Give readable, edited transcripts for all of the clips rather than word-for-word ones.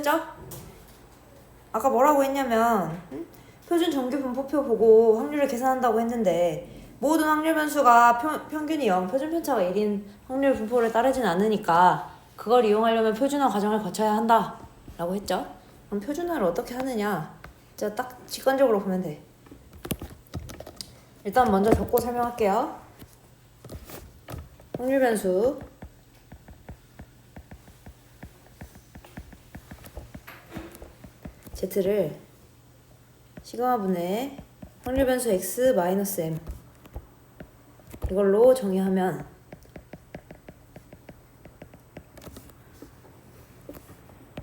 보셨죠? 아까 뭐라고 했냐면 표준 정규 분포표 보고 확률을 계산한다고 했는데 모든 확률 변수가 평균이 0, 표준 편차가 1인 확률 분포를 따르진 않으니까 그걸 이용하려면 표준화 과정을 거쳐야 한다 라고 했죠. 그럼 표준화를 어떻게 하느냐, 진짜 딱 직관적으로 보면 돼. 일단 먼저 적고 설명할게요. 확률 변수 Z를 시그마분의 확률 변수 X 마이너스 M 이걸로 정의하면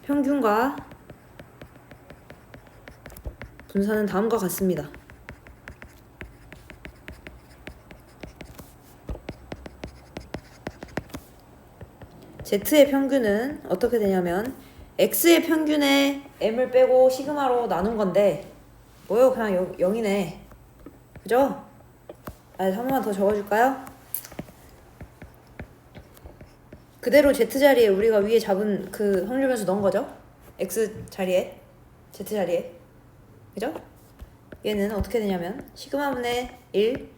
평균과 분산은 다음과 같습니다. Z의 평균은 어떻게 되냐면 X의 평균에 M을 빼고 시그마로 나눈 건데 뭐요? 그냥 0이네. 그죠? 한 번만 더 적어줄까요? 그대로 Z 자리에 우리가 위에 잡은 그 확률 변수 넣은 거죠? X 자리에, Z 자리에. 그죠? 얘는 어떻게 되냐면 시그마분의 1,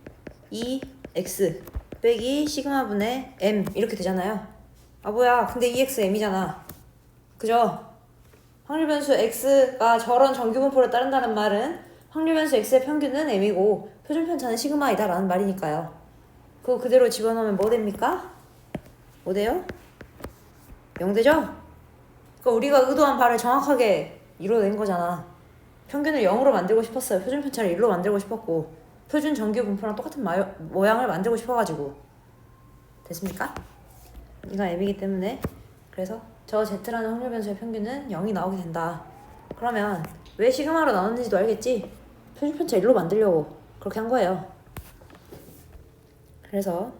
2, X 빼기 시그마분의 M 이렇게 되잖아요. 아 뭐야, 근데 2X M이잖아. 그죠? 확률 변수 X가 저런 정규 분포를 따른다는 말은 확률 변수 X의 평균은 M이고 표준 편차는 시그마이다 라는 말이니까요. 그거 그대로 집어넣으면 뭐 됩니까? 뭐 돼요? 0 되죠? 그러니까 우리가 의도한 바를 정확하게 이뤄낸 거잖아. 평균을 0으로 만들고 싶었어요. 표준 편차를 1로 만들고 싶었고 표준 정규 분포랑 똑같은 모양을 만들고 싶어가지고. 됐습니까? 이건 M이기 때문에 그래서 저 Z라는 확률 변수의 평균은 0이 나오게 된다. 그러면 왜 시그마로 나눴는지도 알겠지? 표준 편차 1로 만들려고 그렇게 한 거예요. 그래서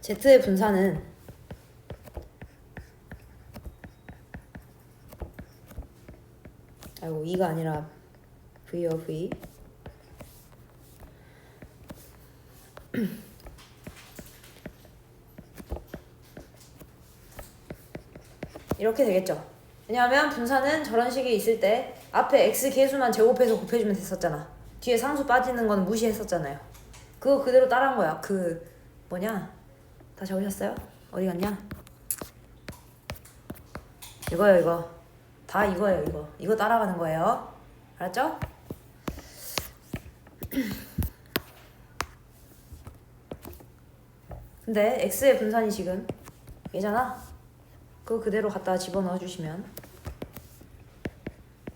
Z의 분산은 아이고 2가 아니라 V요 V 이렇게 되겠죠. 왜냐하면 분산은 저런 식이 있을 때 앞에 X 계수만 제곱해서 곱해주면 됐었잖아. 뒤에 상수 빠지는 건 무시했었잖아요. 그거 그대로 따라한 거야. 그 뭐냐, 다 적으셨어요? 어디 갔냐? 이거요. 이거 다 이거예요. 이거 따라가는 거예요. 알았죠? 근데 X의 분산이 지금 얘잖아. 그거 그대로 갖다 집어넣어 주시면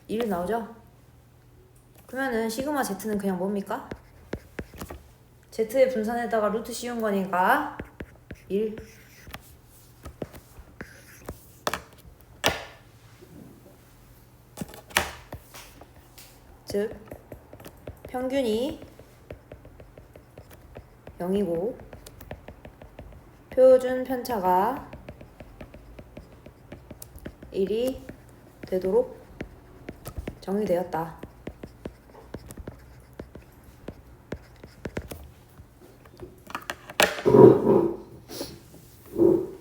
1 나오죠? 그러면은 시그마 Z는 그냥 뭡니까? Z의 분산에다가 루트 씌운 거니까 1. 즉 평균이 0이고 표준 편차가 1이 되도록 정의되었다.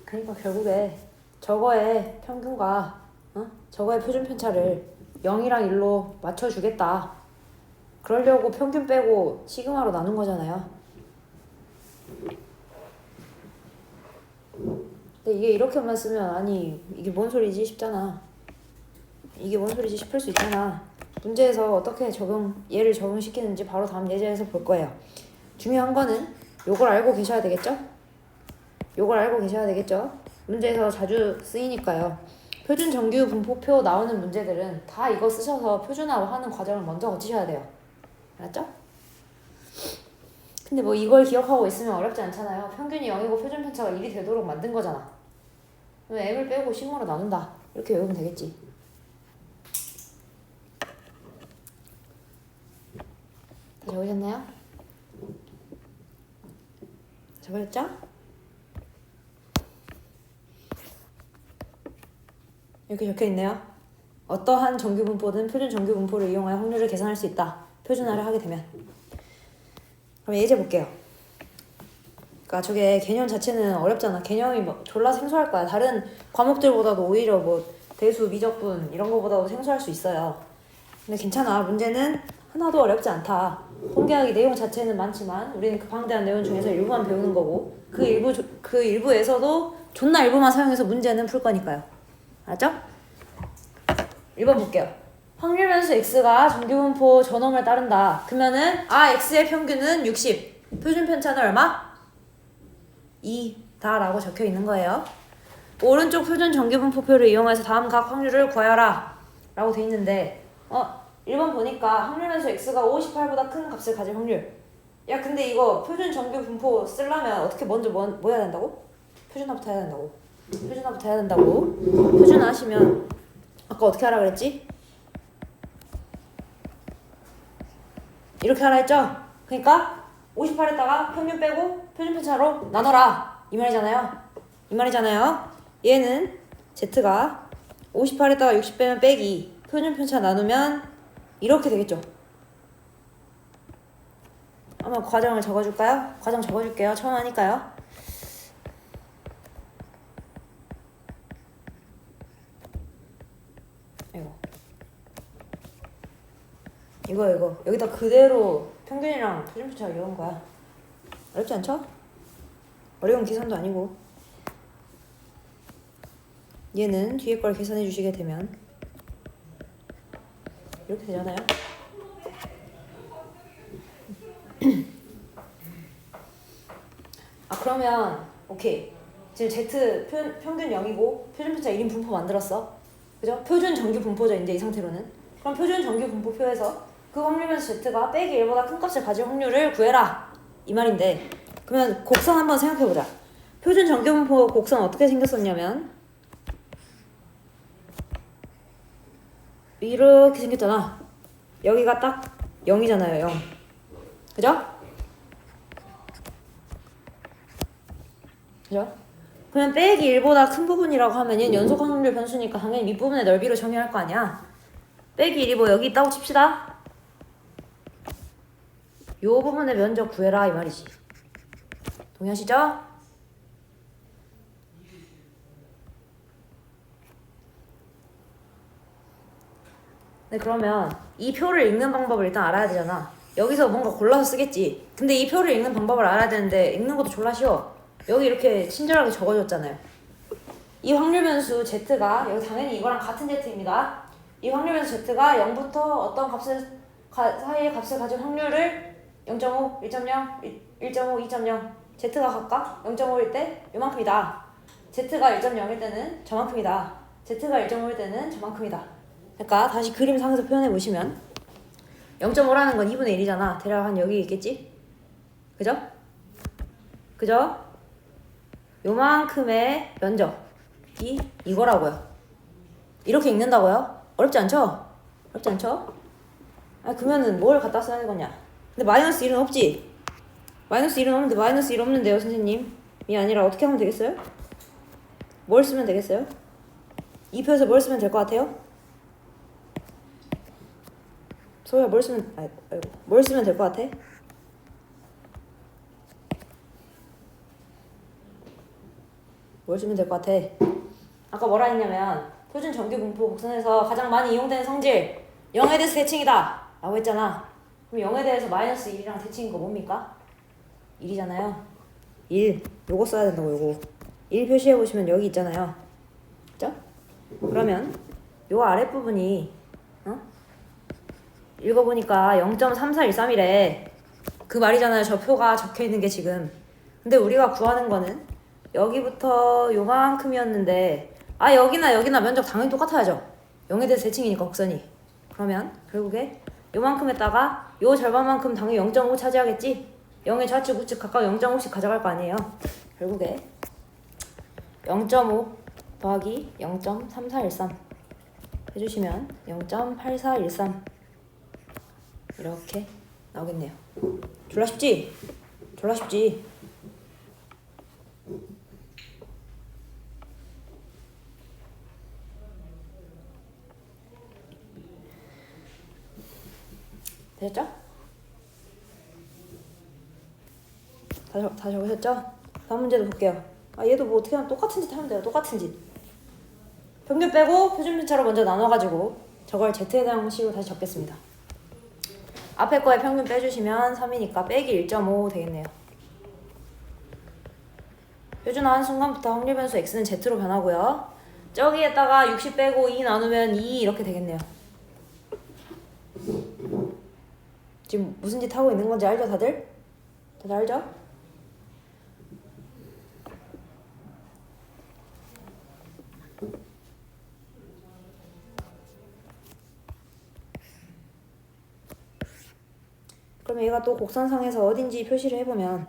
그러니까 결국에 저거의 평균과 저거의 표준 편차를 0이랑 1로 맞춰주겠다. 그러려고 평균 빼고 시그마로 나눈 거잖아요. 근데 이게 이렇게만 쓰면 아니 이게 뭔 소리지 싶잖아. 이게 뭔 소리지 싶을 수 있잖아. 문제에서 어떻게 얘를 적용시키는지 바로 다음 예제에서 볼 거예요. 중요한 거는 요걸 알고 계셔야 되겠죠? 문제에서 자주 쓰이니까요. 표준 정규 분포표 나오는 문제들은 다 이거 쓰셔서 표준화하는 과정을 먼저 거치셔야 돼요. 알았죠? 근데 뭐 이걸 기억하고 있으면 어렵지 않잖아요. 평균이 0이고 표준 편차가 1이 되도록 만든 거잖아. 그러면 M을 빼고 시그마로 나눈다. 이렇게 외우면 되겠지. 다 적으셨나요? 적으셨죠? 이렇게 적혀있네요. 어떠한 정규분포든 표준 정규분포를 이용하여 확률을 계산할 수 있다. 표준화를 하게 되면. 그럼 예제 볼게요. 그러니까 저게 개념 자체는 어렵잖아. 개념이 뭐 졸라 생소할 거야. 다른 과목들보다도 오히려 뭐 대수, 미적분 이런 거보다도 생소할 수 있어요. 근데 괜찮아. 문제는 하나도 어렵지 않다. 통계학의 내용 자체는 많지만 우리는 그 방대한 내용 중에서 일부만 배우는 거고 그 일부에서도 존나 일부만 사용해서 문제는 풀 거니까요. 알았죠? 1번 볼게요. 확률 변수 x가 정규분포 저놈을 따른다. 그러면은 x의 평균은 60. 표준 편차는 얼마? 2다 라고 적혀 있는 거예요. 오른쪽 표준 정규분포표를 이용해서 다음 각 확률을 구하여라 라고 돼 있는데 1번 보니까 확률 변수 x가 58보다 큰 값을 가질 확률. 야 근데 이거 표준 정규분포 쓰려면 어떻게 먼저 뭐 해야 된다고? 표준화부터 해야 된다고. 표준화부터 해야 된다고. 표준화 하시면 아까 어떻게 하라 그랬지? 이렇게 하라 했죠? 그러니까 58에다가 평균 빼고 표준 편차로 나눠라 이 말이잖아요. 얘는 z가 58에다가 60 빼면 빼기 표준 편차 나누면 이렇게 되겠죠. 한번 과정을 적어줄까요? 과정 적어줄게요. 처음 하니까요. 이거 여기다 그대로 평균이랑 표준 편차 이런 거야. 어렵지 않죠? 어려운 계산도 아니고. 얘는 뒤에 걸 계산해 주시게 되면 이렇게 되잖아요. 그러면 오케이. 지금 Z 평균 0이고 표준 편차 1인 분포 만들었어. 그죠? 표준 정규 분포죠. 이제 이 상태로는. 그럼 표준 정규 분포표에서 그 확률 변수 Z가 빼기 1보다 큰 값을 가질 확률을 구해라 이 말인데, 그러면 곡선 한번 생각해보자. 표준 정규 분포 곡선 어떻게 생겼었냐면 이렇게 생겼잖아. 여기가 딱 0이잖아요. 0. 그죠? 그러면 빼기 1보다 큰 부분이라고 하면 얘는 연속 확률 변수니까 당연히 밑부분의 넓이로 정의할 거 아니야. 빼기 1이 뭐 여기 있다고 칩시다. 요 부분의 면적 구해라 이 말이지. 동의하시죠? 네, 그러면 이 표를 읽는 방법을 일단 알아야 되잖아. 여기서 뭔가 골라서 쓰겠지. 근데 이 표를 읽는 방법을 알아야 되는데 읽는 것도 졸라 쉬워. 여기 이렇게 친절하게 적어줬잖아요. 이 확률 변수 z가 여기 당연히 이거랑 같은 z입니다. 이 확률 변수 z가 0부터 어떤 사이의 값을 가진 확률을 0.5, 1.0, 1.5, 2.0 z가 각각 0.5일 때 요만큼이다. z가 1.0일 때는 저만큼이다. z가 1.5일 때는 저만큼이다. 그러니까 다시 그림상에서 표현해 보시면 0.5라는 건 2분의 1이잖아. 대략 한 여기 있겠지? 그죠? 요만큼의 면적이 이거라고요. 이렇게 읽는다고요? 어렵지 않죠? 그러면은 뭘 갖다 써야 되겠냐? 근데 마이너스 1은 없지? 마이너스 1은 없는데 마이너스 1 없는데요, 선생님? 이 아니라 어떻게 하면 되겠어요? 뭘 쓰면 되겠어요? 이 표에서 뭘 쓰면 될 것 같아요? 소희야, 뭘 쓰면 될 것 같아? 뭘 쓰면 될 것 같아? 아까 뭐라 했냐면 표준 정규 분포 곡선에서 가장 많이 이용되는 성질 0에 대해서 대칭이다 라고 했잖아. 그럼 0에 대해서 마이너스 1이랑 대칭인 거 뭡니까? 1이잖아요. 1 요거 써야 된다고. 요거 1 표시해 보시면 여기 있잖아요. 그죠? 그러면 요 아랫부분이 읽어보니까 0.3413이래. 그 말이잖아요. 저 표가 적혀있는 게 지금. 근데 우리가 구하는 거는 여기부터 요만큼이었는데 여기나 면적 당연히 똑같아야죠. 0에 대해서 대칭이니까 곡선이. 그러면 결국에 요만큼에다가 요 절반만큼 당연히 0.5 차지하겠지? 0의 좌측 우측 각각 0.5씩 가져갈 거 아니에요. 결국에 0.5 더하기 0.3413 해주시면 0.8413 이렇게 나오겠네요. 졸라 쉽지? 되셨죠? 다 적으셨죠? 다음 문제도 볼게요. 얘도 뭐 어떻게 하면 똑같은 짓 하면 돼요. 똑같은 짓. 평균 빼고 표준편차로 먼저 나눠가지고 저걸 Z에 대한 식으로 다시 적겠습니다. 앞에 거에 평균 빼주시면 3이니까 빼기 1.5 되겠네요. 표준화한 순간부터 확률 변수 x는 z로 변하고요. 저기에다가 60 빼고 2 나누면 2 이렇게 되겠네요. 지금 무슨 짓 하고 있는 건지 알죠, 다들? 다들 알죠? 그러면 얘가 또 곡선상에서 어딘지 표시를 해보면,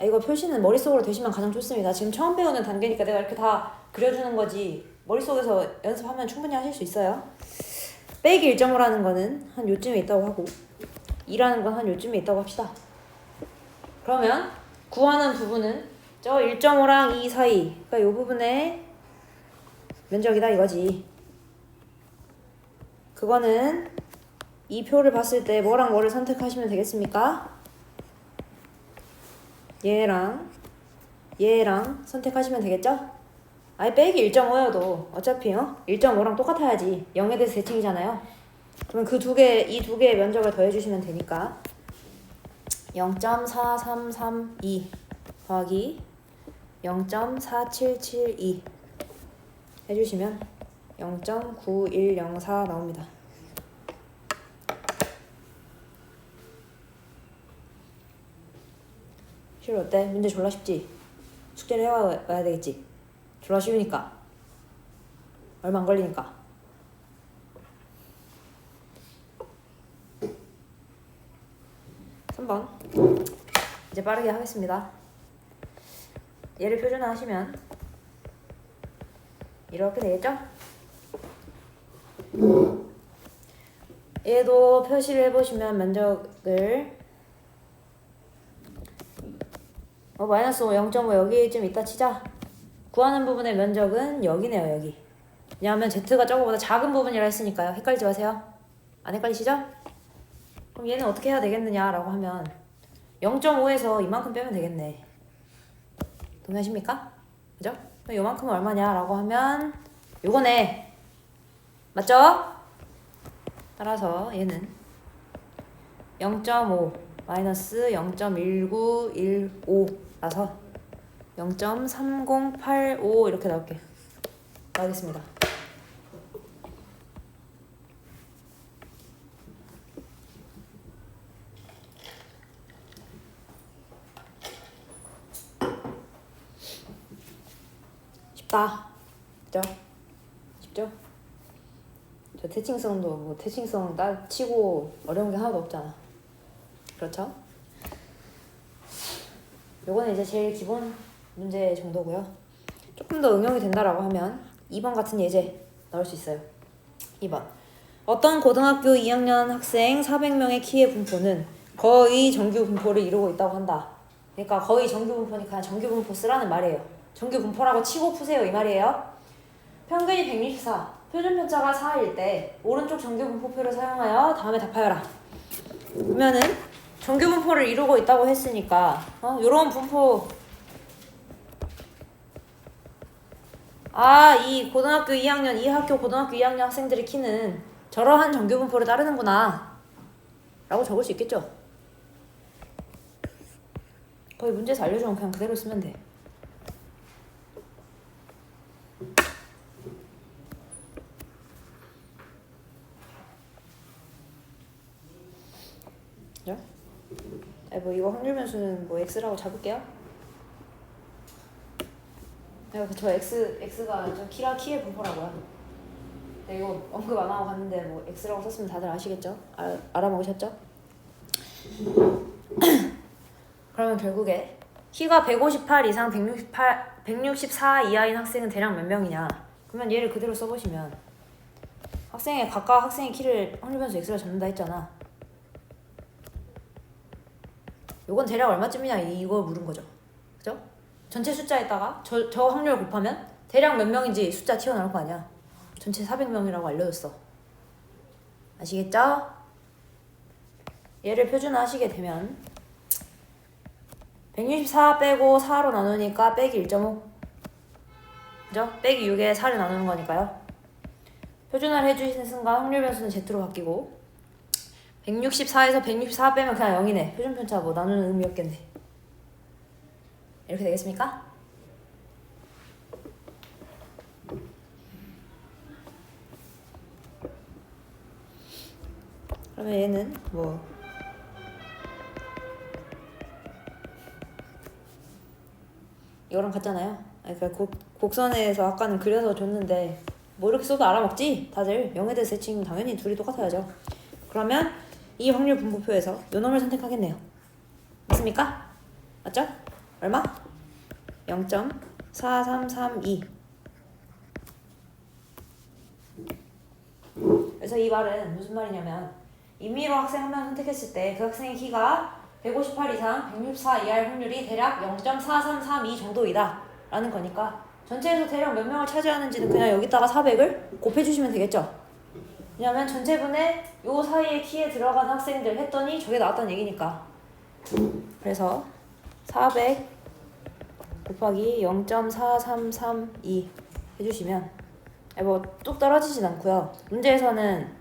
이거 표시는 머릿속으로 되시면 가장 좋습니다. 지금 처음 배우는 단계니까 내가 이렇게 다 그려주는 거지 머릿속에서 연습하면 충분히 하실 수 있어요. 빼기 1.5라는 거는 한 요쯤에 있다고 하고 2라는 건 한 요쯤에 있다고 합시다. 그러면 구하는 부분은 저 1.5랑 2 사이, 그러니까 이 부분의 면적이다 이거지. 그거는 이 표를 봤을 때 뭐랑 뭐를 선택하시면 되겠습니까? 얘랑 선택하시면 되겠죠? 아예 빼기 1.5여도 어차피 1.5랑 똑같아야지 0에 대해서 대칭이잖아요. 그러면 이 두 개의 면적을 더해주시면 되니까 0.4332 더하기 0.4772 해주시면 0.9104 나옵니다. 실 어때? 문제 졸라 쉽지? 숙제를 해와야 되겠지? 졸라 쉬우니까. 얼마 안 걸리니까. (3번) 이제 빠르게 하겠습니다. 얘를 표준화하시면 이렇게 되겠죠? 얘도 표시를 해보시면 면적을 마이너스 0.5 여기쯤 있다 치자. 구하는 부분의 면적은 여기네요, 여기. 왜냐하면 Z가 저거보다 작은 부분이라 했으니까요. 헷갈리지 마세요. 안 헷갈리시죠? 그럼 얘는 어떻게 해야 되겠느냐라고 하면 0.5에서 이만큼 빼면 되겠네. 동의하십니까? 그죠? 그럼 요만큼은 얼마냐라고 하면 요거네. 맞죠? 따라서 얘는 0.5 마이너스 0.1915라서 0.3085 이렇게 나오겠습니다. 쉽다. 그죠? 쉽죠? 저 대칭성도 대칭성 치고 어려운 게 하나도 없잖아. 그렇죠? 요거는 이제 제일 기본 문제 정도고요. 조금 더 응용이 된다라고 하면 2번 같은 예제 나올 수 있어요. 2번. 어떤 고등학교 2학년 학생 400명의 키의 분포는 거의 정규 분포를 이루고 있다고 한다. 그러니까 거의 정규 분포니까 정규 분포 쓰라는 말이에요. 정규 분포라고 치고 푸세요 이 말이에요. 평균이 164, 표준 편차가 4일 때 오른쪽 정규 분포표를 사용하여 다음에 답하여라. 그러면은 정규 분포를 이루고 있다고 했으니까 요런 분포, 이 고등학교 2학년 이 학교 고등학교 2학년 학생들의 키는 저러한 정규 분포를 따르는구나 라고 적을 수 있겠죠. 거의 문제에서 알려주면 그냥 그대로 쓰면 돼. 그죠? 이거 확률 변수는 x라고 잡을게요. 저 x가 저 키의 분포라고요. 이거 언급 안 하고 갔는데 x라고 썼으면 다들 아시겠죠? 알아먹으셨죠? 그러면 결국에 키가 158 이상 164 이하인 학생은 대략 몇 명이냐? 그러면 얘를 그대로 써보시면 각각 학생의 키를 확률 변수 x로 잡는다 했잖아. 요건 대략 얼마쯤이냐 이거 물은 거죠. 그죠? 전체 숫자에다가 저 확률 곱하면 대략 몇 명인지 숫자 튀어나올 거 아니야. 전체 400명이라고 알려줬어. 아시겠죠? 얘를 표준화하시게 되면 164 빼고 4로 나누니까 빼기 1.5. 그죠? 빼기 6에 4를 나누는 거니까요. 표준화를 해주시는 순간 확률 변수는 Z로 바뀌고 164에서 164 빼면 그냥 0이네. 표준 편차 뭐 나누는 의미 없겠네. 이렇게 되겠습니까? 그러면 얘는 뭐 이거랑 같잖아요. 그러니까 곡선에서 아까는 그려서 줬는데 뭐 이렇게 써도 알아먹지? 다들 0에 대해서 대칭이면 당연히 둘이 똑같아야죠. 그러면 이 확률 분포표에서 요 놈을 선택하겠네요. 맞습니까? 맞죠? 얼마? 0.4332. 그래서 이 말은 무슨 말이냐면 임의로 학생 한 명 선택했을 때 그 학생의 키가 158 이상 164 이하일 확률이 대략 0.4332 정도이다 라는 거니까 전체에서 대략 몇 명을 차지하는지는 그냥 여기다가 400을 곱해주시면 되겠죠. 왜냐면 전체분의 요 사이의 키에 들어간 학생들 했더니 저게 나왔다는 얘기니까. 그래서 400 곱하기 0.4332 해주시면 뭐 뚝 떨어지진 않고요. 문제에서는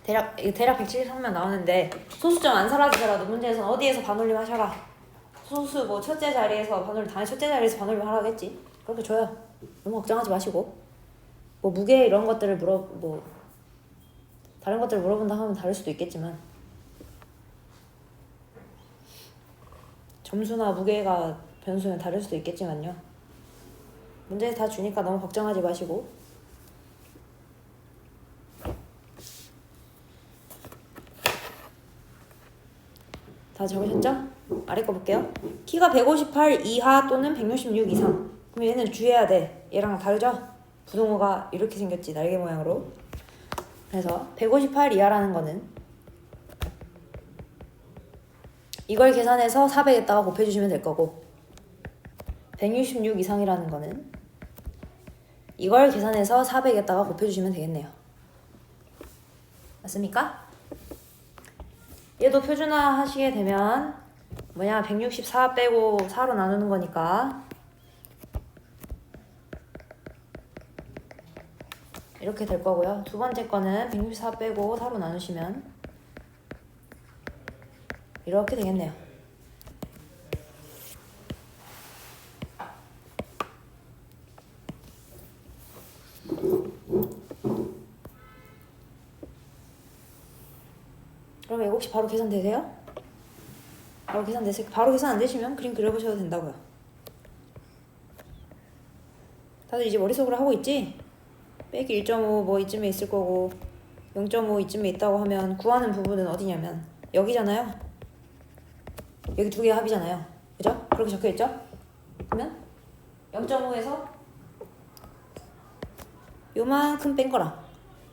대략 173명 나오는데 소수점 안 사라지더라도 문제에서는 어디에서 반올림 하셔라. 소수 뭐 첫째 자리에서 반올림, 당연히 첫째 자리에서 반올림 하라겠지. 그렇게 줘요. 너무 걱정하지 마시고 뭐 무게 이런 것들을 다른 것들을 물어본다 하면 다를 수도 있겠지만 점수나 무게가 변수는 다를 수도 있겠지만요. 문제 다 주니까 너무 걱정하지 마시고 다 적으셨죠? 아래 거 볼게요. 키가 158 이하 또는 166 이상. 그럼 얘는 주의해야 돼. 얘랑 다르죠? 부동호가 이렇게 생겼지, 날개 모양으로. 그래서 158 이하라는 거는 이걸 계산해서 400에다가 곱해주시면 될 거고 166 이상이라는 거는 이걸 계산해서 400에다가 곱해주시면 되겠네요. 맞습니까? 얘도 표준화 하시게 되면 164 빼고 4로 나누는 거니까 이렇게 될 거고요. 두 번째 거는 164 빼고 4로 나누시면 이렇게 되겠네요. 그럼 이거 혹시 바로 계산되세요? 바로 계산 안 되시면 그림 그려보셔도 된다고요. 다들 이제 머릿속으로 하고 있지? 빼기 1.5 뭐 이쯤에 있을 거고 0.5 이쯤에 있다고 하면 구하는 부분은 어디냐면 여기잖아요. 여기 두 개 합이잖아요. 그죠? 그렇게 적혀있죠? 그러면 0.5에서 요만큼 뺀 거랑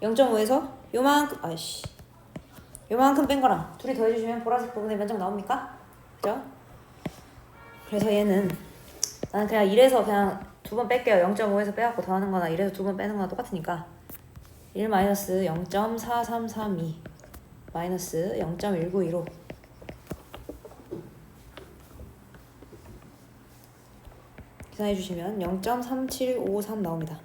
0.5에서 요만큼 뺀 거랑 둘이 더해주시면 보라색 부분의 면적 나옵니까? 그죠? 그래서 얘는 나는 그냥 1에서 그냥 두 번 뺄게요. 0.5에서 빼갖고 더하는 거나 1에서 두 번 빼는 거나 똑같으니까 1 마이너스 0.4332 마이너스 0.1915 계산해 주시면 0.3753 나옵니다.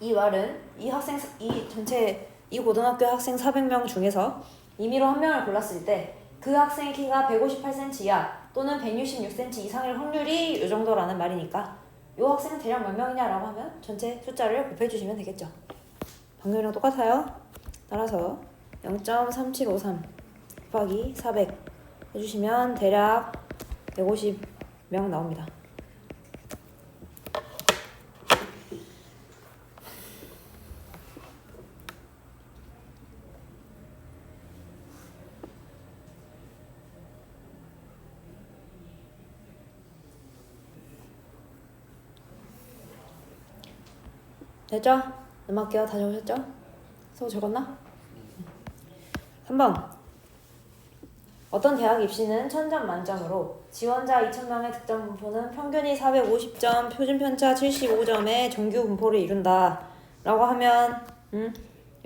이 말은 이 고등학교 학생 400명 중에서 임의로 한 명을 골랐을 때 그 학생의 키가 158cm 이하 또는 166cm 이상일 확률이 이 정도라는 말이니까 이 학생은 대략 몇 명이냐라고 하면 전체 숫자를 곱해주시면 되겠죠. 방금이랑 똑같아요. 따라서 0.3753 곱하기 400 해주시면 대략 150명 나옵니다. 됐죠? 넘어갈게요. 다 적으셨죠? 서 적었나? 3번 어떤 대학 입시는 1000점 만점으로 지원자 2000명의 득점 분포는 평균이 450점, 표준 편차 75점의 정규 분포를 이룬다 라고 하면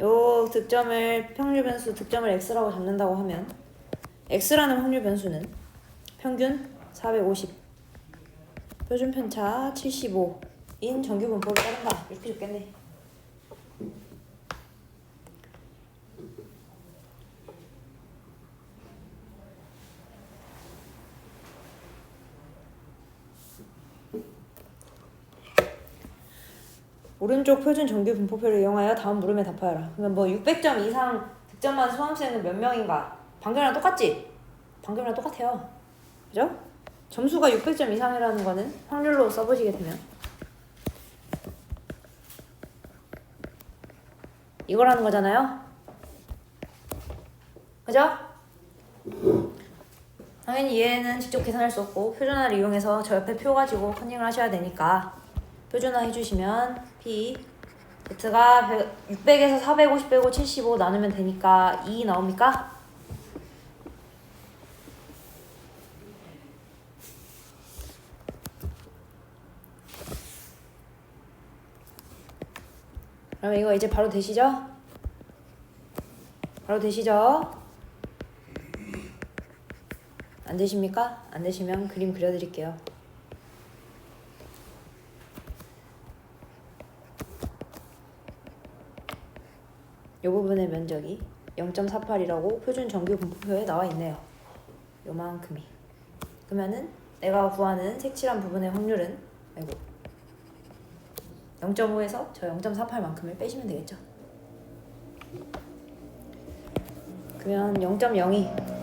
요 득점을 평균 변수 득점을 x라고 잡는다고 하면 x라는 확률 변수는 평균 450 표준 편차 75인 정규 분포를 따른다. 이렇게 적겠네. 오른쪽 표준 정규 분포표를 이용하여 다음 물음에 답하여라. 그러면 뭐 600점 이상 득점한 수험생은 몇 명인가? 방금이랑 똑같지? 방금이랑 똑같아요. 그죠? 점수가 600점 이상이라는 거는 확률로 써보시게 되면 이거라는 거잖아요. 그죠? 당연히 얘는 직접 계산할 수 없고 표준화를 이용해서 저 옆에 표 가지고 커닝을 하셔야 되니까 표준화 해주시면 P Z가 600에서 450 빼고 75 나누면 되니까 2 나옵니까? 그러면 이거 이제 바로 되시죠? 바로 되시죠? 안 되십니까? 안 되시면 그림 그려드릴게요. 이 부분의 면적이 0.48이라고 표준 정규 분포표에 나와 있네요. 요만큼이. 그러면은 내가 구하는 색칠한 부분의 확률은 0.5에서 저 0.48만큼을 빼시면 되겠죠. 그러면 0.02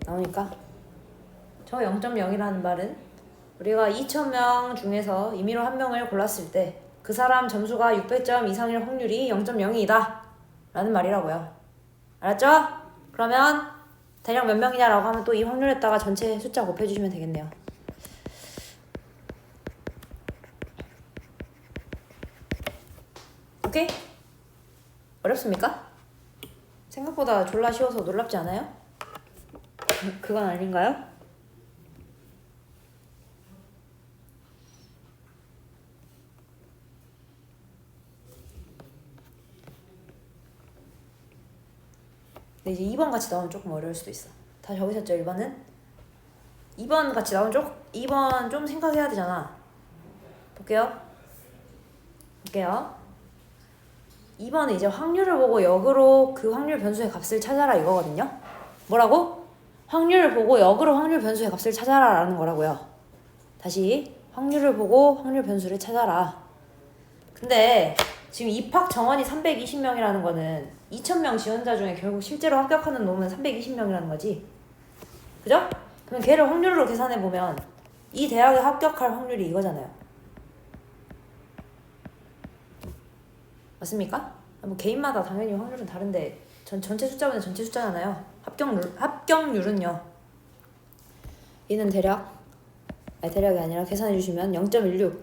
나오니까 저 0.0이라는 말은 우리가 2,000명 중에서 임의로 한 명을 골랐을 때 그 사람 점수가 600점 이상일 확률이 0.02이다 라는 말이라고요. 알았죠? 그러면 대략 몇 명이냐라고 하면 또 이 확률에다가 전체 숫자 곱해주시면 되겠네요. 오케이? 어렵습니까? 생각보다 졸라 쉬워서 놀랍지 않아요? 그건 아닌가요? 근데 이제 2번 같이 나오면 조금 어려울 수도 있어. 다 적으셨죠? 1번은? 2번 같이 나오면 2번 좀 생각해야 되잖아. 볼게요. 2번은 이제 확률을 보고 역으로 그 확률 변수의 값을 찾아라 이거거든요. 뭐라고? 확률을 보고 역으로 확률 변수의 값을 찾아라 라는 거라고요. 다시 확률을 보고 확률 변수를 찾아라. 근데 지금 입학 정원이 320명이라는 거는 2,000명 지원자 중에 결국 실제로 합격하는 놈은 320명이라는 거지. 그죠? 그럼 걔를 확률로 계산해보면 이 대학에 합격할 확률이 이거잖아요. 맞습니까? 뭐 개인마다 당연히 확률은 다른데 전체 숫자분의 전체 숫자잖아요. 합격률은요. 얘는 대략이 아니라 계산해주시면 0.16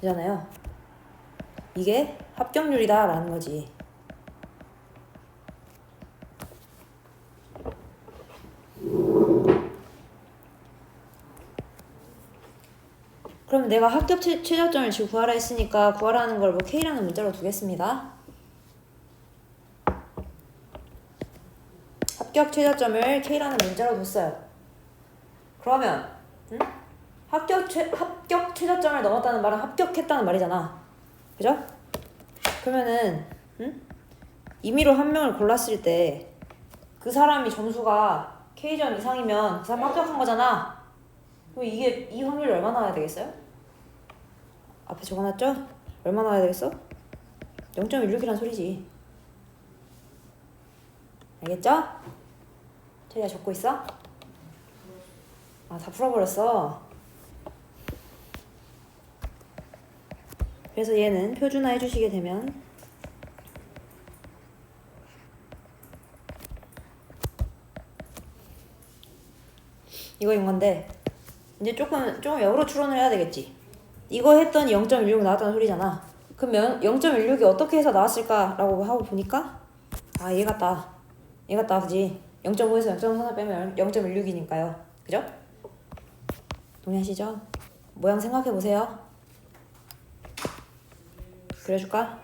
되잖아요. 이게 합격률이다 라는 거지. 그럼 내가 합격 최저점을 지금 구하라 했으니까 구하라는 걸 뭐 K라는 문자로 두겠습니다. 합격 최저점을 K라는 문자로 뒀어요. 그러면 합격 최저점을 넘었다는 말은 합격했다는 말이잖아. 그죠? 그러면은 임의로 한 명을 골랐을 때 그 사람이 점수가 K점 이상이면 그 사람 합격한 거잖아. 그럼 이게 이 확률이 얼마 나와야 되겠어요? 앞에 적어놨죠? 얼마 나와야 되겠어? 0.16이란 소리지. 알겠죠? 체리야 적고 있어? 아, 다 풀어버렸어. 그래서 얘는 표준화 해주시게 되면 이거인 건데 이제 조금 역으로 추론을 해야 되겠지. 이거 했더니 0.16 나왔다는 소리잖아. 그러면 0.16이 어떻게 해서 나왔을까라고 하고 보니까 아, 얘 같다 그지? 0.5에서 0.3 빼면 0.16이니까요. 그죠? 동의하시죠? 모양 생각해보세요. 그려줄까?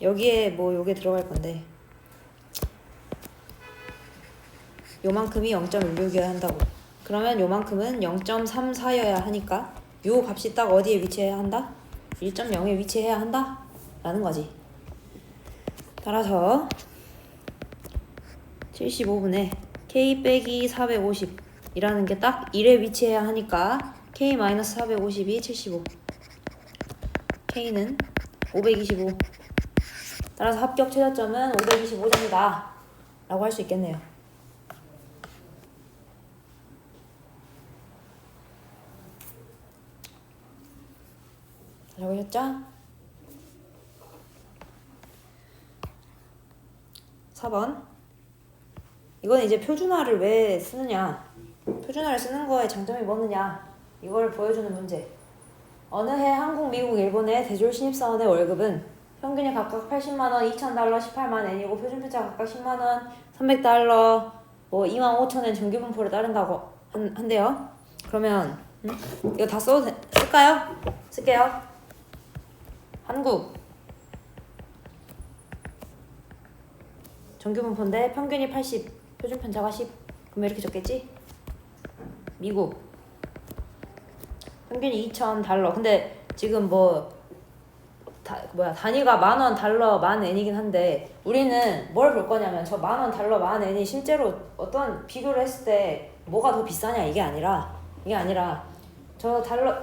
여기에 뭐 요게 들어갈 건데 요만큼이 0.16이어야 한다고. 그러면 요만큼은 0.34여야 하니까 요 값이 딱 어디에 위치해야 한다? 1.0에 위치해야 한다? 라는 거지. 따라서 75분의 k 빼기 450 이라는 게 딱 1에 위치해야 하니까 k-450이 75, k는 525. 따라서 합격 최저점은 525점이다 라고 할 수 있겠네요. 적으셨죠? 4번. 이건 이제 표준화를 왜 쓰느냐, 표준화를 쓰는 거에 장점이 뭐느냐 이걸 보여주는 문제. 어느 해 한국, 미국, 일본의 대졸 신입사원의 월급은 평균이 각각 80만원, 2,000달러, 18만 엔이고 표준편차 각각 10만원, 300달러, 뭐 25,000엔 정기분포를 따른다고 한대요. 그러면 이거 다 쓸까요? 쓸게요. 한국 정규분포인데 평균이 80, 표준편차가 10. 그러면 이렇게 적겠지? 미국 평균이 2,000달러. 근데 지금 단위가 만원, 달러, 만 엔이긴 한데 우리는 뭘 볼 거냐면 저 만원, 달러, 만 엔이 실제로 어떤 비교를 했을 때 뭐가 더 비싸냐 이게 아니라 저 달러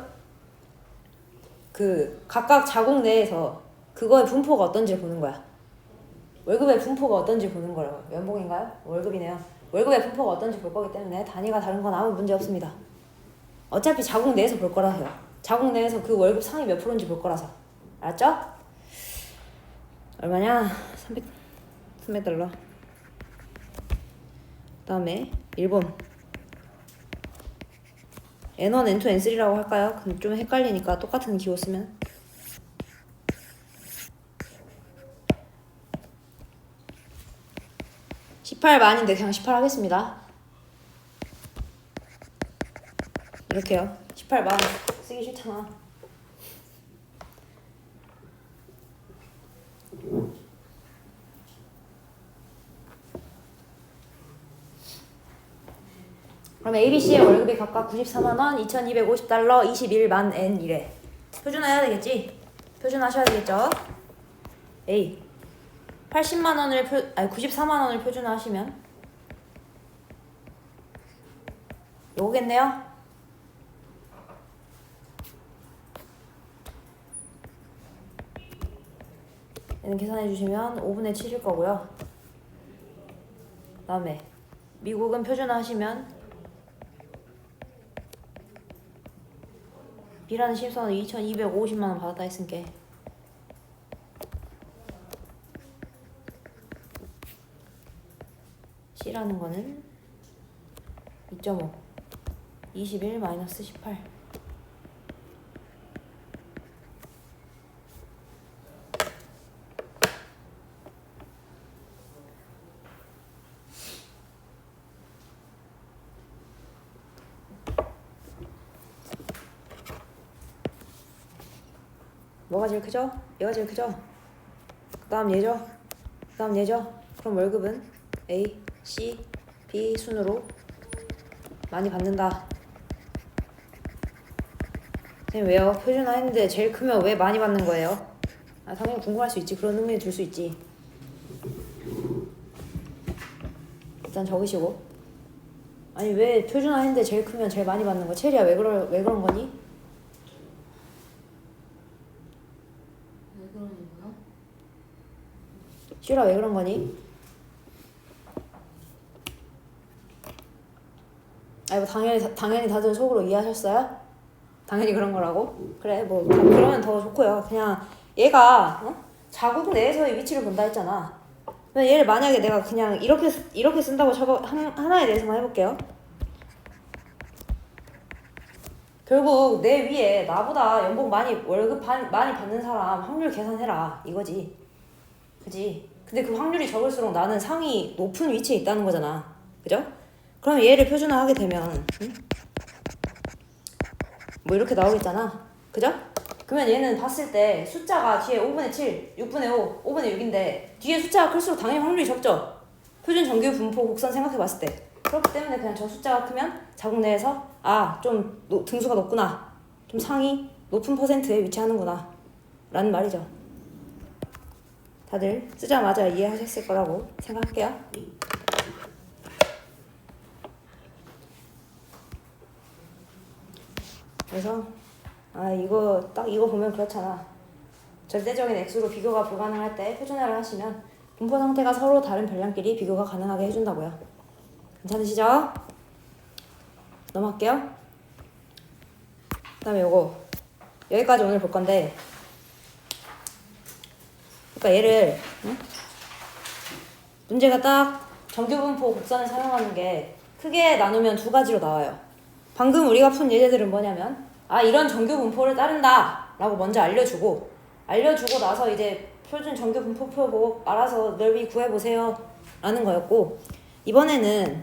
그 각각 자국 내에서 그거의 분포가 어떤지 보는 거야. 월급의 분포가 어떤지 보는 거라고. 연봉인가요? 월급이네요. 월급의 분포가 어떤지 볼 거기 때문에 단위가 다른 건 아무 문제 없습니다. 어차피 자국 내에서 볼 거라서요. 자국 내에서 그 월급 상위 몇 프로인지 볼 거라서. 알았죠? 얼마냐? 300달러. 그 다음에 일본 N1, N2, N3라고 할까요? 그럼 좀 헷갈리니까 똑같은 기호 쓰면 18만인데 그냥 18 하겠습니다. 이렇게요. 18만 쓰기 싫잖아. 그럼 ABC의 월급이 각각 94만원, 2250달러, 21만 엔 이래. 표준화해야 되겠지? 표준화하셔야 되겠죠? A 80만원을 94만원을 표준화하시면 요거겠네요? 얘는 계산해 주시면 5분의 7일 거고요. 그 다음에 미국은 표준화하시면 B라는 신입사원은 2,250만원 받았다 했으니까 C라는 거는 2.5 21 마이너스 18. 뭐가 제일 크죠? 얘가 제일 크죠? 그 다음 얘죠? 그 다음 얘죠? 그럼 월급은 A, C, B 순으로 많이 받는다. 선생님 왜요? 표준화 했는데 제일 크면 왜 많이 받는 거예요? 아, 당연히 궁금할 수 있지. 그런 의문이 들 수 있지. 일단 적으시고. 아니 왜 표준화 했는데 제일 크면 제일 많이 받는 거? 체리야 왜 그런 거니? 슈라 왜 그런 거니? 아니 뭐 당연히 다들 속으로 이해하셨어요? 당연히 그런 거라고? 그래 뭐 그러면 더 좋고요. 그냥 얘가 자국 내에서의 위치를 본다 했잖아. 그럼 얘를 만약에 내가 그냥 이렇게 쓴다고 하나에 대해서만 해볼게요. 결국 내 위에 나보다 연봉 월급 많이 받는 사람 확률 계산해라 이거지. 그지? 근데 그 확률이 적을수록 나는 상위 높은 위치에 있다는 거잖아. 그죠? 그럼 얘를 표준화하게 되면 뭐 이렇게 나오겠잖아. 그죠? 그러면 얘는 봤을 때 숫자가 뒤에 5분의 7, 6분의 5, 5분의 6인데 뒤에 숫자가 클수록 당연히 확률이 적죠. 표준 정규 분포 곡선 생각해 봤을 때. 그렇기 때문에 그냥 저 숫자가 크면 자국 내에서 좀 등수가 높구나, 좀 상위 높은 퍼센트에 위치하는구나 라는 말이죠. 다들 쓰자마자 이해하셨을 거라고 생각할게요. 그래서 이거 딱 이거 보면 그렇잖아. 절대적인 액수로 비교가 불가능할 때 표준화를 하시면 분포 상태가 서로 다른 별량끼리 비교가 가능하게 해준다고요. 괜찮으시죠? 넘어갈게요. 그 다음에 요거 여기까지 오늘 볼 건데, 그러니까 얘를 문제가 딱 정규분포 곡선을 사용하는 게 크게 나누면 두 가지로 나와요. 방금 우리가 푼 예제들은 뭐냐면 이런 정규분포를 따른다 라고 먼저 알려주고 나서 이제 표준 정규분포표 보고 알아서 넓이 구해보세요 라는 거였고, 이번에는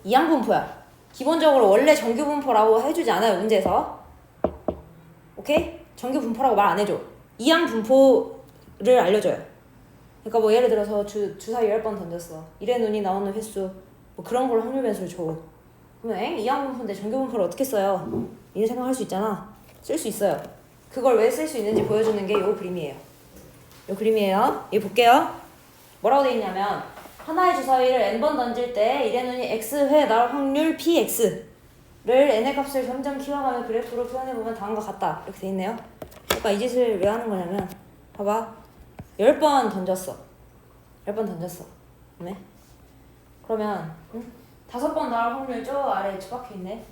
이항분포야. 기본적으로 원래 정규분포라고 해주지 않아요, 문제에서. 오케이? 정규분포라고 말 안 해줘. 이항분포를 알려줘요. 그러니까 뭐 예를 들어서 주사 10번 던졌어. 1의 눈이 나오는 횟수, 뭐 그런 걸로 확률 변수를 줘. 그러면 이항분포인데 정규분포를 어떻게 써요? 이런 생각할 수 있잖아. 쓸 수 있어요. 그걸 왜 쓸 수 있는지 보여주는 게 요 그림이에요. 요 그림이에요. 이거 볼게요. 뭐라고 돼 있냐면 하나의 주사위를 n번 던질 때 1의 눈이 x회 나올 확률 px를 n의 값을 점점 키워가며 그래프로 표현해보면 다음과 같다 이렇게 돼 있네요. 그러니까 이 짓을 왜 하는 거냐면 봐봐. 10번 던졌어. 10번 던졌어. 네? 그러면 5번 나올 확률 저 아래에 처박혀 있네.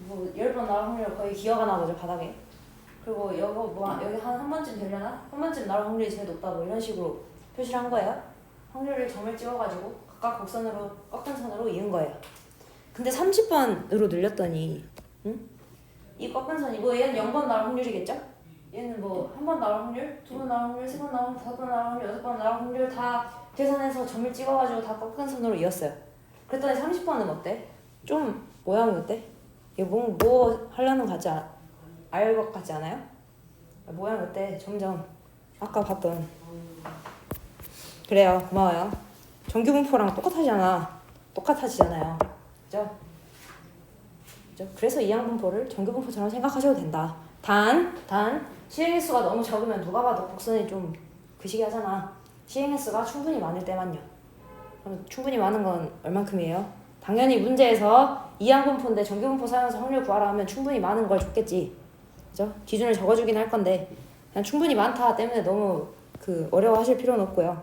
뭐 10번 나올 확률 거의 기어가 나보죠, 바닥에. 그리고 여기 한 번쯤 되려나? 한 번쯤 나올 확률이 제일 높다, 뭐 이런 식으로 표시를 한 거예요. 확률을 점을 찍어가지고 각각 곡선으로 꺾은 선으로 이은 거예요. 근데 30번으로 늘렸더니 이 꺾은 선이 뭐 얘는 0번 나올 확률이겠죠? 얘는 뭐 한 번 나올 확률, 2번 나올 확률, 3번 나올 확률, 5번 나올 확률, 6번 나올 확률 다 계산해서 점을 찍어가지고 다 꺾은 선으로 이었어요. 그랬더니 30번은 어때? 좀 모양이 어때? 이게 뭐 하려는 거 같지 알 것 같지 않아요? 모양이 어때? 점점 아까 봤던. 그래요. 고마워요. 정규분포랑 똑같아지잖아요. 그죠? 그래서 이항분포를 정규분포처럼 생각하셔도 된다. 단 시행횟수가 너무 적으면 누가 봐도 곡선이 좀 그시기 하잖아. 시행횟수가 충분히 많을 때만요. 그럼 충분히 많은 건 얼만큼이에요? 당연히 문제에서 이항분포인데 정규분포 사용해서 확률 구하라 하면 충분히 많은 걸 줬겠지. 그죠? 기준을 적어주긴 할 건데 그냥 충분히 많다 때문에 너무 어려워하실 필요는 없고요.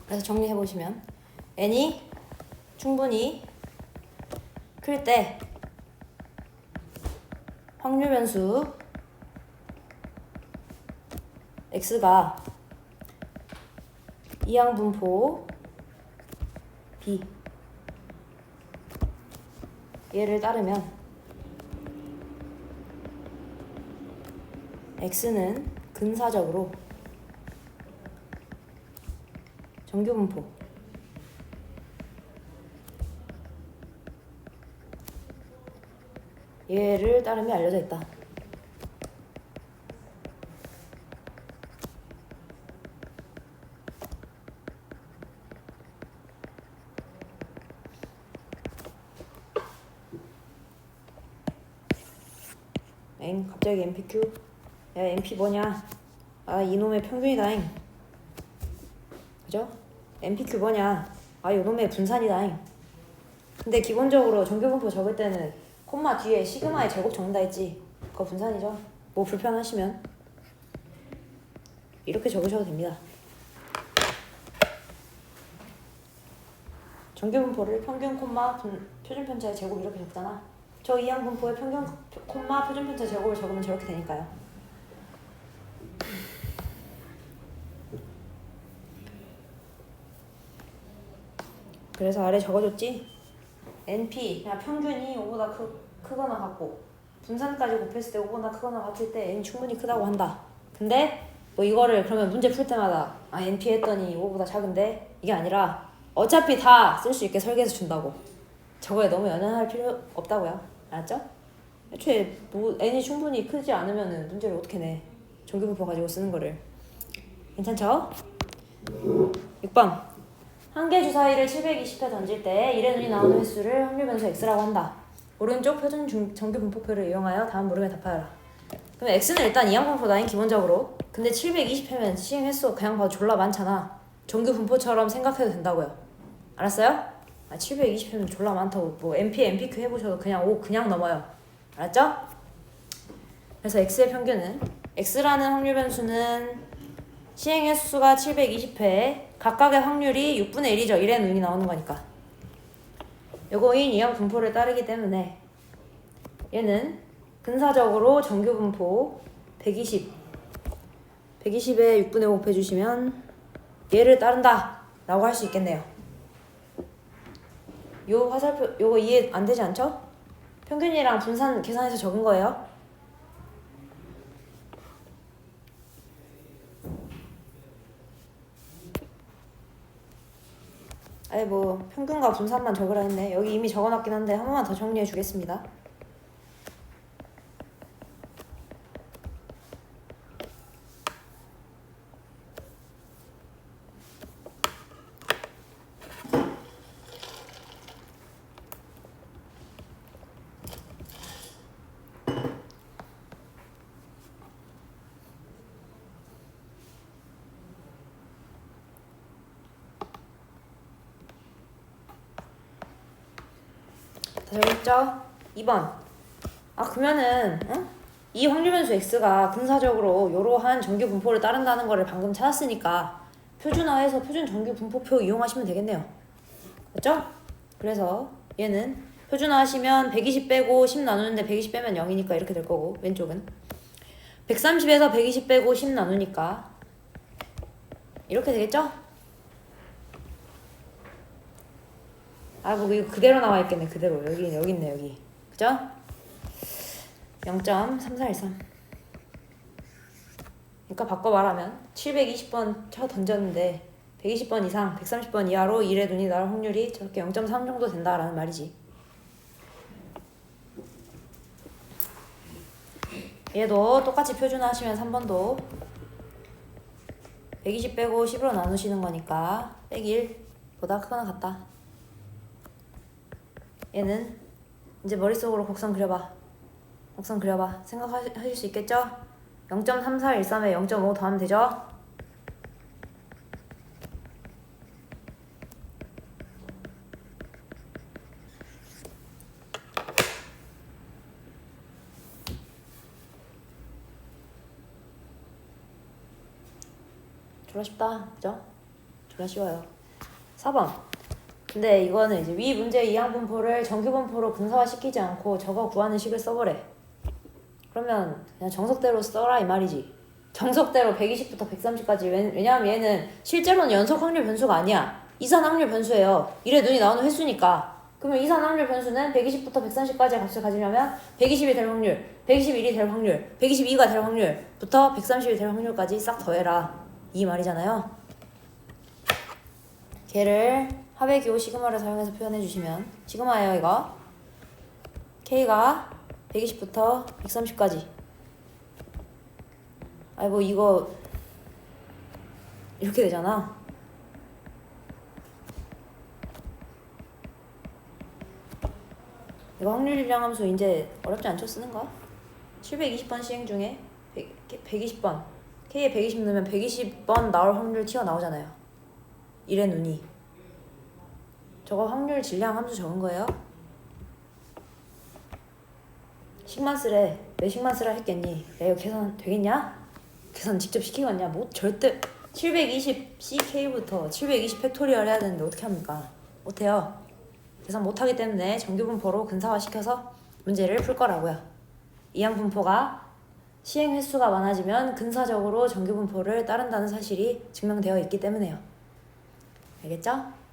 그래서 정리해보시면 n이 충분히 클 때 확률 변수 x가 이항분포 b 얘를 따르면 x는 근사적으로 정규분포 얘를 따름이 알려져 있다. 갑자기 MPQ? 야, MP 뭐냐? 이놈의 평균이다잉. 그죠? MPQ 뭐냐? 요놈의 분산이다잉. 근데 기본적으로 정규분포 적을 때는 콤마 뒤에 시그마의 제곱 적는다 했지. 그거 분산이죠. 뭐 불편하시면 이렇게 적으셔도 됩니다. 정규분포를 평균 콤마 표준 편차의 제곱 이렇게 적잖아. 저 이항분포의 평균 콤마 표준 편차 제곱을 적으면 저렇게 되니까요. 그래서 아래 적어줬지? NP, 그냥 평균이 5보다 크거나 같고 분산까지 곱했을 때 5보다 크거나 같을 때 N이 충분히 크다고 한다. 근데 뭐 이거를 그러면 문제 풀 때마다 NP 했더니 5보다 작은데 이게 아니라 어차피 다 쓸 수 있게 설계해서 준다고. 저거에 너무 연연할 필요 없다고요. 알았죠? 애초에 뭐 n이 충분히 크지 않으면은 문제를 어떻게 내? 정규분포 가지고 쓰는 거를. 괜찮죠? 6번. 한 개 주사위를 720회 던질 때 1의 눈이 나오는 횟수를 확률 변수 x라고 한다. 오른쪽 표준 정규분포표를 이용하여 다음 물음에 답하여라. 그럼 x는 일단 이항분포 나인 기본적으로. 근데 720회면 시행 횟수 그냥 봐도 졸라 많잖아. 정규분포처럼 생각해도 된다고요. 알았어요? 720회면 졸라 많다고. 뭐 MP, MPQ 해보셔도 그냥 5 그냥 넘어요. 알았죠? 그래서 x의 평균은 x라는 확률 변수는 시행 횟수가 720회, 각각의 확률이 6분의 1이죠. 1의 눈이 나오는 거니까. 요거인 이항 분포를 따르기 때문에 얘는 근사적으로 정규 분포 120, 120에 6분의 5 곱해주시면 얘를 따른다 라고 할 수 있겠네요. 요 화살표 요거 이해 안 되지 않죠? 평균이랑 분산 계산해서 적은 거예요. 아니 뭐 평균과 분산만 적으라 했네. 여기 이미 적어놨긴 한데 한 번만 더 정리해 주겠습니다. 다 적었죠? 2번. 그러면은 이 확률 변수 x가 근사적으로 이러한 정규 분포를 따른다는 거를 방금 찾았으니까 표준화해서 표준 정규 분포표 이용하시면 되겠네요. 맞죠? 그래서 얘는 표준화하시면 120 빼고 10 나누는데 120 빼면 0이니까 이렇게 될 거고, 왼쪽은 130에서 120 빼고 10 나누니까 이렇게 되겠죠? 뭐 이거 그대로 나와 있겠네. 그대로 여기 있네. 여기 그죠? 0.3413. 그러니까 바꿔 말하면 720번 쳐 던졌는데 120번 이상 130번 이하로 1의 눈이 나올 확률이 저렇게 0.3 정도 된다라는 말이지. 얘도 똑같이 표준화하시면 3번도 120 빼고 10으로 나누시는 거니까 빼기 1보다 크거나 같다. 얘는 이제 머릿속으로 곡선 그려봐. 생각하실 수 있겠죠? 0.3413에 0.5 더하면 되죠? 졸라 쉽다. 그죠? 졸라 쉬워요. 4번. 근데 이거는 이제 위 문제 이항분포를 정규분포로 근사화시키지 않고 저거 구하는 식을 써보래. 그러면 그냥 정석대로 써라 이 말이지. 정석대로 120부터 130까지. 왜냐하면 얘는 실제로는 연속 확률 변수가 아니야. 이산 확률 변수예요. 1의 눈이 나오는 횟수니까. 그러면 이산 확률 변수는 120부터 130까지의 값을 가지려면 120이 될 확률, 121이 될 확률, 122가 될 확률부터 130이 될 확률까지 싹 더해라 이 말이잖아요. 걔를 합의 기호 시그마를 사용해서 표현해 주시면, 시그마예요 이거. K가 120부터 130까지. 뭐 이거 이렇게 되잖아. 이거 확률 질량함수 이제 어렵지 않죠? 쓰는 거. 720번 시행 중에 120번 K에 120 넣으면 120번 나올 확률 튀어나오잖아요. 1의 눈이. 저거 확률 질량 함수 적은 거예요. 식만 쓰래. 왜 식만 쓰라 했겠니? 야 이거 계산 되겠냐? 계산 직접 시키겠냐? 뭐 절대 720 CK부터 720 팩토리얼 해야 되는데 어떻게 합니까? 못해요. 계산 못하기 때문에 정규분포로 근사화시켜서 문제를 풀 거라고요. 이항분포가 시행 횟수가 많아지면 근사적으로 정규분포를 따른다는 사실이 증명되어 있기 때문에요. 알겠죠?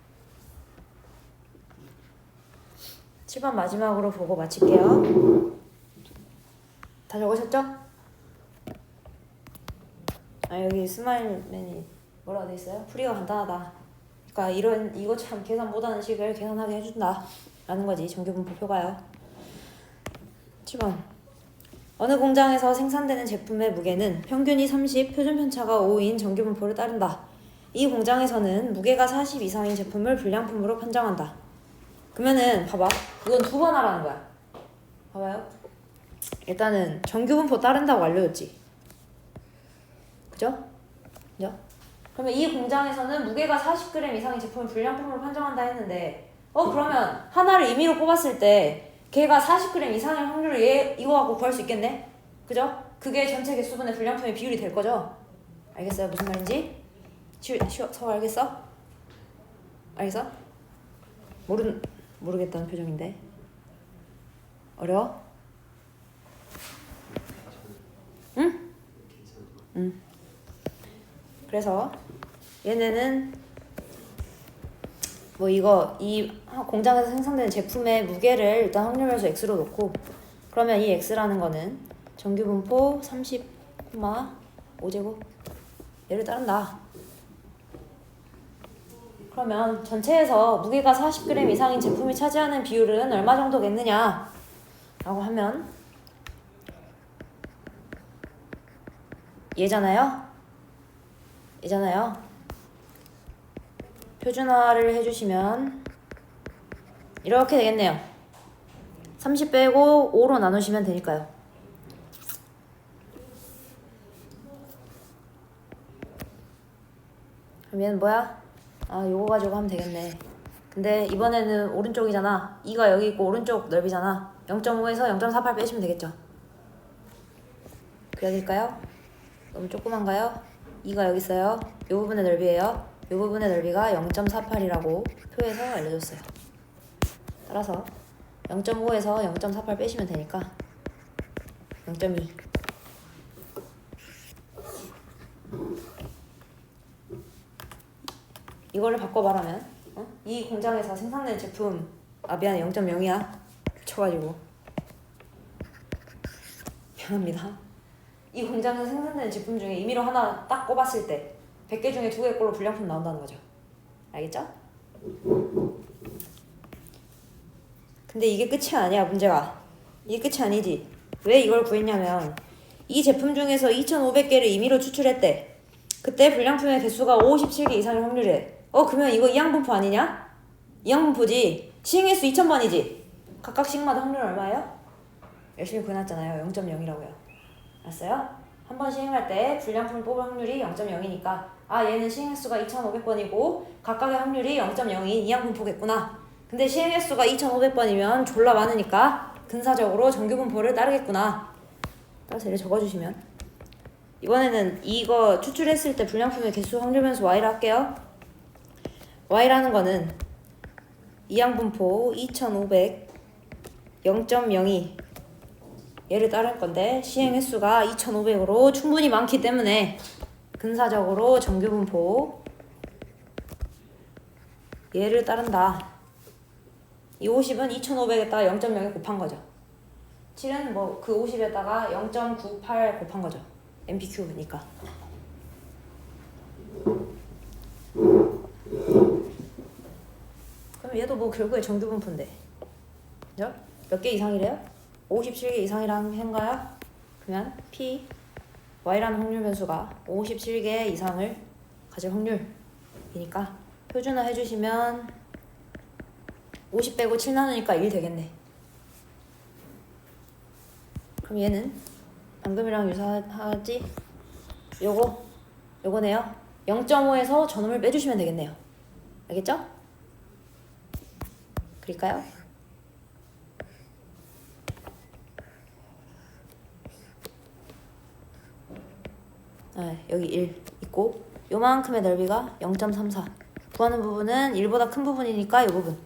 7번 마지막으로 보고 마칠게요. 다 적으셨죠? 여기 스마일맨이 뭐라고 돼 있어요? 풀이가 간단하다. 그러니까 이거 참 계산 못하는 식을 계산하게 해준다 라는 거지. 정규분포표가요. 7번 어느 공장에서 생산되는 제품의 무게는 평균이 30, 표준 편차가 5인 정규 분포를 따른다. 이 공장에서는 무게가 40 이상인 제품을 불량품으로 판정한다. 그러면은 봐봐. 이건 두 번 하라는 거야. 봐봐요. 일단은 정규 분포 따른다고 알려줬지. 그죠? 그죠? 그러면 이 공장에서는 무게가 40g 이상인 제품을 불량품으로 판정한다 했는데 그러면 하나를 임의로 뽑았을 때 걔가 40g 이상의 확률을 이거 갖고 구할 수 있겠네? 그죠? 그게 전체 개수분의 불량품의 비율이 될 거죠? 알겠어요? 무슨 말인지? 서울 알겠어? 알겠어? 모르겠다는 표정인데 어려워? 응? 응. 그래서 얘네는 이 공장에서 생산되는 제품의 무게를 일단 확률변수 x로 놓고 그러면 이 x라는 거는 정규 분포 30,5제곱 얘를 따른다. 그러면 전체에서 무게가 40g 이상인 제품이 차지하는 비율은 얼마 정도겠느냐 라고 하면 얘잖아요. 표준화를 해주시면 이렇게 되겠네요. 30 빼고 5로 나누시면 되니까요. 그럼 얘는 뭐야? 요거 가지고 하면 되겠네. 근데 이번에는 오른쪽이잖아. 2가 여기 있고 오른쪽 넓이잖아. 0.5에서 0.48 빼시면 되겠죠. 그래야 될까요? 너무 조그만가요? 2가 여기 있어요. 이 부분의 넓이에요. 이 부분의 넓이가 0.48이라고 표에서 알려줬어요. 따라서 0.5에서 0.48 빼시면 되니까 0.2. 이거를 바꿔 말하면 이 공장에서 생산된 제품 미안해 0.0이야 쳐가지고 미안합니다. 이 공장에서 생산되는 제품 중에 임의로 하나 딱 꼽았을 때 100개 중에 2개 꼴로 불량품 나온다는 거죠. 알겠죠? 근데 이게 끝이 아니야. 문제가 이게 끝이 아니지. 왜 이걸 구했냐면 이 제품 중에서 2,500개를 임의로 추출했대. 그때 불량품의 개수가 57개 이상일 확률이래. 그러면 이거 이항분포 아니냐? 이항분포지. 시행횟수 2,000번이지. 각각 시그마다 확률 얼마예요? 열심히 구해놨잖아요. 0.0이라고요. 알았어요? 한 번 시행할 때 불량품을 뽑을 확률이 0.0이니까 얘는 시행횟수가 2,500번이고 각각의 확률이 0.0인 이항분포겠구나. 근데 시행횟수가 2,500번이면 졸라 많으니까 근사적으로 정규분포를 따르겠구나. 따라서 얘를 적어주시면 이번에는 이거 추출했을 때 불량품의 개수 확률변수 y를 할게요. y라는 거는 이항분포 2,500 0.02 얘를 따를 건데 시행횟수가 2,500으로 충분히 많기 때문에 근사적으로 정규분포 얘를 따른다. 이 50은 2,500에다가 0.0에 곱한 거죠. 7은 그 50에다가 0.98 곱한 거죠. MPQ니까. 그럼 얘도 결국에 정규분포인데. 그죠? 몇 개 이상이래요? 57개 이상이라는 행가요? 그러면 P, Y라는 확률 변수가 57개 이상을 가질 확률이니까 표준화 해주시면 50 빼고 7 나누니까 1 되겠네. 그럼 얘는 방금이랑 유사하지? 요거네요. 0.5에서 저놈을 빼주시면 되겠네요. 알겠죠? 그럴까요? 여기 1 있고 요만큼의 넓이가 0.34 구하는 부분은 1보다 큰 부분이니까 요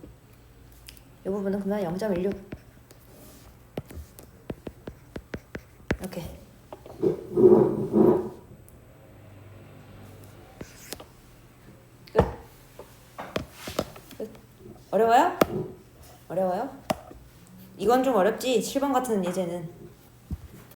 부분은 그러면 0.16 이렇게 끝. 어려워요? 이건 좀 어렵지? 7번 같은 예제는